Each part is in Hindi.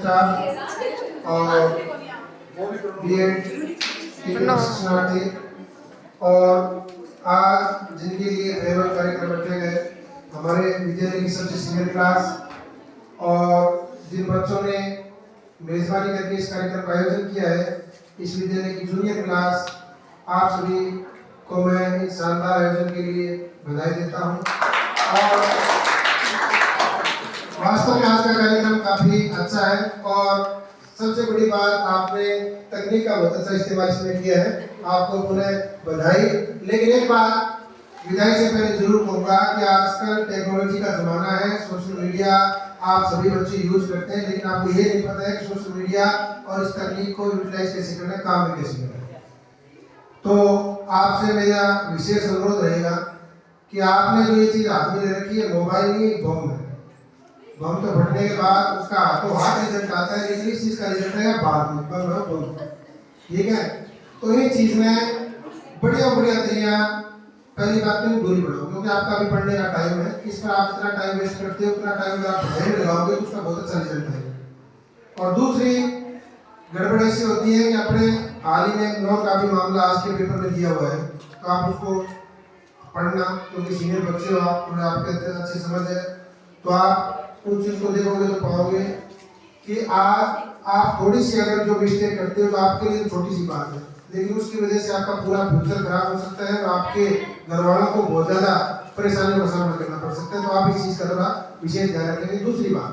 स्टाफ और बीएड के शिक्षणार्थी और आज जिनके लिए फेयरवेल कार्यक्रम रखे गए हमारे विद्यालय की सबसे सीनियर क्लास और जिन बच्चों ने मेजबानी करके इस कार्यक्रम का आयोजन किया है, इस विद्यालय की जूनियर क्लास, आप सभी को मैं इस शानदार आयोजन के लिए बधाई देता हूँ। और वास्तव में आज का कार्यक्रम काफी अच्छा है और सबसे बड़ी बात, आपने तकनीक का बहुत अच्छा इस्तेमाल इसमें किया है, आपको पुनः बधाई। लेकिन एक बात विदाई से पहले जरूर कहूँगा कि आजकल टेक्नोलॉजी का जमाना है, सोशल मीडिया आप सभी बच्चे यूज करते हैं, लेकिन आपको ये नहीं पता है कि सोशल मीडिया और इस तकनीक को यूटिलाइज कैसे करना है, काम में कैसे करना है। तो आपसे मेरा विशेष अनुरोध रहेगा कि आपने जो ये चीज हाथ में ले रखी है, मोबाइल नहीं, बम है। बम तो फटने के बाद उसका हाथों हाथ रिजल्ट आता है, लेकिन इस चीज का रिजल्ट है बाद में, बम है बम। ठीक है, तो ये चीज में बढ़िया बढ़िया तैयार, पहली बात तो दूरी बढ़ाओ, क्योंकि आपका अभी पढ़ने का टाइम है, इस पर आप जितना टाइम वेस्ट करते हो उतना टाइम आप पढ़ाई में लगाओगे तो उसका बहुत अच्छा रिजल्ट आएगा। और दूसरी गड़बड़ ऐसी होती है कि अपने हाल ही में नोट का भी मामला आज के पेपर में दिया हुआ है, तो आप उसको पढ़ना, क्योंकि सीनियर बच्चे हो आप, थोड़ा आपके अंदर अच्छी समझ है, तो आप उस चीज को देखोगे तो पाओगे कि आज आप थोड़ी सी अगर जो मिस्टेक करते हो तो आपके लिए छोटी सी बात है, लेकिन उसकी वजह से आपका पूरा फ्यूचर खराब हो सकता है और आपके घर वालों को बहुत ज्यादा परेशानियों का सामना करना पड़ सकता है। तो आप इस चीज का थोड़ा विशेष ध्यान रखेंगे। दूसरी बात,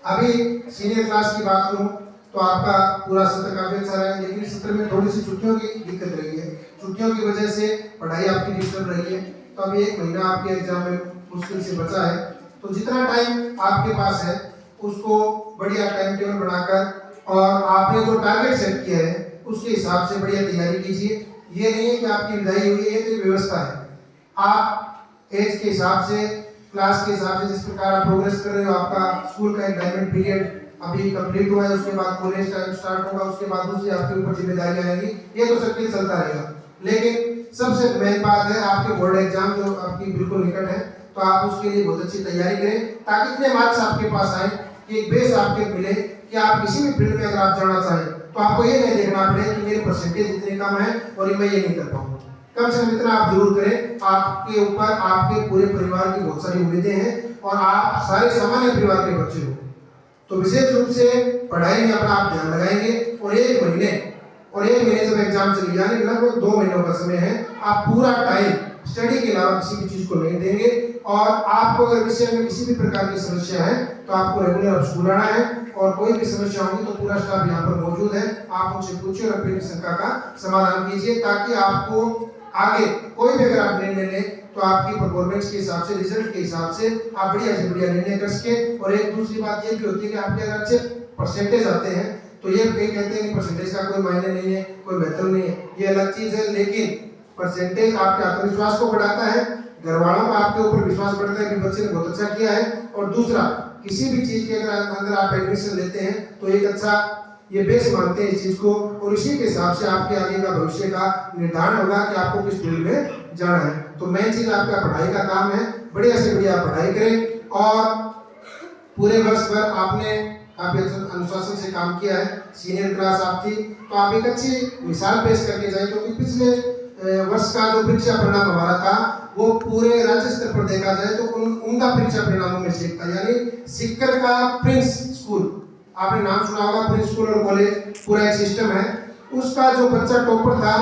अभी सीनियर क्लास की बात करूं तो आपका पूरा सत्र काफी अच्छा रहा है, लेकिन इस सत्र में थोड़ी सी छुट्टियों की दिक्कत रही है, छुट्टियों की वजह से पढ़ाई आपकी डिस्टर्ब रही है। तो अभी 1 महीना आपके एग्जाम में मुश्किल से बचा है, तो जितना टाइम आपके पास है उसको बढ़िया टाइम टेबल बनाकर और आपने जो टारगेट सेट किया है उसके हिसाब से बढ़िया तैयारी कीजिए। ये नहीं है कि आपकी विदाई हुई है, ये तो व्यवस्था है। आप एज के हिसाब से, क्लास के हिसाब से जिस प्रकार आप प्रोग्रेस कर रहे हो, आपका स्कूल का एक डायमंड पीरियड अभी कंप्लीट हुआ है, उसके बाद कॉलेज टाइम स्टार्ट होगा, उसके बाद दूसरी आपके ऊपर जिम्मेदारियां आएंगी, ये तो सबके चलता रहेगा। लेकिन सबसे मेन बात है आपके बोर्ड एग्जाम जो आपकी बिल्कुल निकट है, तो आप उसके लिए बहुत अच्छी तैयारी करें ताकि इतने मार्क्स आपके पास आए कि एक बेस आपके मिले कि आप किसी भी फील्ड में अगर आप जाना चाहें तो आपको ये नहीं देखना पड़े कि मेरे परसेंटेज इतने कम है और मैं ये नहीं कर पाऊंगा। कम से कम इतना आप जरूर करें। आपके ऊपर आपके पूरे परिवार की बहुत सारी उम्मीदें हैं और आप सारे सामान्य परिवार के बच्चे हो, तो विशेष रूप से पढ़ाई में अपना आप ध्यान लगाएंगे। और एक महीने जब एग्जाम चले, यानी लगभग 2 महीनों का समय है, आप पूरा टाइम स्टडी के अलावा किसी भी चीज को नहीं देंगे। और आपको अगर विषय में किसी भी प्रकार की समस्या है तो आपको रेगुलर स्कूल आना है, और कोई भी समस्या होगी तो पूरा स्टाफ यहाँ पर मौजूद है, आप उनसे पूछिए और अपनी शंका का समाधान कीजिए, ताकि आपको आगे कोई भी अगर आप निर्णय लें तो आपकी परफॉर्मेंस के हिसाब से, रिजल्ट के हिसाब से आप बढ़िया से बढ़िया निर्णय कर सके। और एक दूसरी बात ये भी होती है कि आपके अगर अच्छे परसेंटेज आते हैं तो ये कई कहते हैं कि परसेंटेज का कोई मायने नहीं है, कोई महत्व नहीं है, ये अलग चीज है, लेकिन परसेंटेज आपके आत्मविश्वास को बढ़ाता है, घर वालों का आपके ऊपर विश्वास बढ़ता है कि बच्चे ने बहुत अच्छा किया है। और दूसरा, किसी भी चीज के अंदर आप एडमिशन लेते हैं तो एक अच्छा ये बेस मानते हैं इस चीज को, और इसी के हिसाब से आपके आगे का भविष्य का निर्धारण होगा कि आपको किस फील्ड में जाना है। तो मेन चीज आपका पढ़ाई का काम है, बढ़िया से बढ़िया पढ़ाई करें। और पूरे वर्ष भर आपने काफी अनुशासन से काम किया है, सीनियर क्लास आप थी, तो आप एक अच्छी मिसाल पेश करके जाए, क्योंकि पिछले वर्ष का जो परीक्षा परिणाम हमारा था वो पूरे राज्य स्तर पर देखा जाए तो उनका परीक्षा परिणामों में से एक था, यानी सिक्कर का प्रिंस स्कूल, आपने नाम सुना होगा, प्रिंस स्कूल और कॉलेज पूरा एक सिस्टम है, उसका जो बच्चा टॉपर था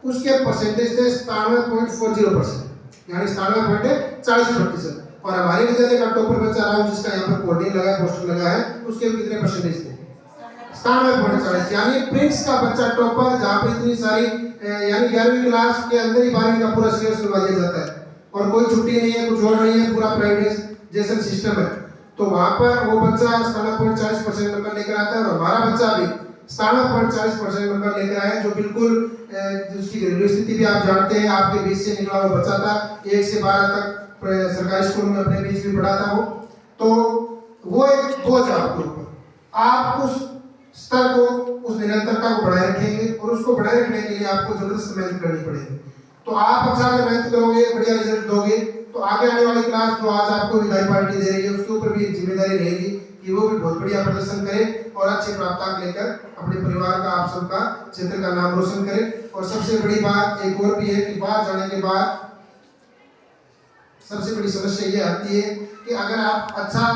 उसके परसेंटेज थे 97.40%, यानी 97.40%। और हमारे विद्यालय का टॉपर बच्चा रहा जिसका यहाँ पर कोडिंग लगा है, पोस्टर लगा है, उसके कितने परसेंटेज थे? 97.40, यानी प्रिंस का बच्चा टॉपर, जहाँ पे इतनी सारी यानी 11वीं क्लास के अंदर ही 12वीं का पूरा सिलेबस करवा दिया जाता है और कोई छुट्टी नहीं है, कुछ और नहीं है, पूरा प्राइवेटाइजेशन सिस्टम है, तो वहां पर वो बच्चा 97.40% नंबर लेकर आता है। और हमारा बच्चा भी 97.40% नंबर लेकर आया, जो बिल्कुल जिसकी घरेलू स्थिति भी आप जानते हैं, आपके बीच से निकला हुआ बच्चा था, 1 से 12 तक सरकारी स्कूल में अपने बीच में पढ़ा था वो, तो वो एक बोझ है आपके ऊपर, आप उस स्तर को, उस निरंतरता को बढ़ाए रखेंगे और उसको बढ़ाए रखने के लिए आपको जबरदस्त मेहनत करनी पड़ेगी। तो आप अच्छा अगर मेहनत करोगे, बढ़िया रिजल्ट दोगे, तो आगे आने वाली क्लास जो आज आपको विदाई पार्टी दे रही है उसके ऊपर भी एक जिम्मेदारी रहेगी कि वो भी बहुत बढ़िया प्रदर्शन करें और अच्छे प्राप्तांक लेकर अपने परिवार का, आप सबका, क्षेत्र का नाम रोशन करें। और सबसे बड़ी बात एक और भी है कि बाहर जाने के बाद सबसे बड़ी समस्या ये आती है कि अगर आप अच्छा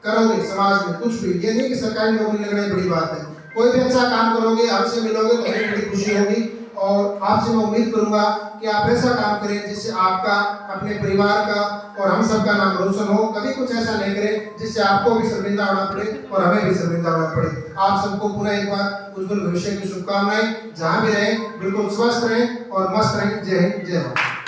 करोगे समाज में कुछ भी, ये नहीं कि सरकारी नौकरी लगना ही बड़ी बात है, कोई भी अच्छा काम करोगे, हमसे मिलोगे तो हमें बड़ी खुशी होगी। और आपसे मैं उम्मीद करूंगा कि आप ऐसा काम करें जिससे आपका, अपने परिवार का और हम सबका नाम रोशन हो। कभी कुछ ऐसा नहीं करें जिससे आपको भी शर्मिंदा होना पड़े और हमें भी शर्मिंदा होना पड़े। आप सबको पुनः एक बार उज्जवल भविष्य की शुभकामनाएं। जहां भी रहें बिल्कुल स्वस्थ रहें और मस्त रहें। जय हिंद, जय भारत।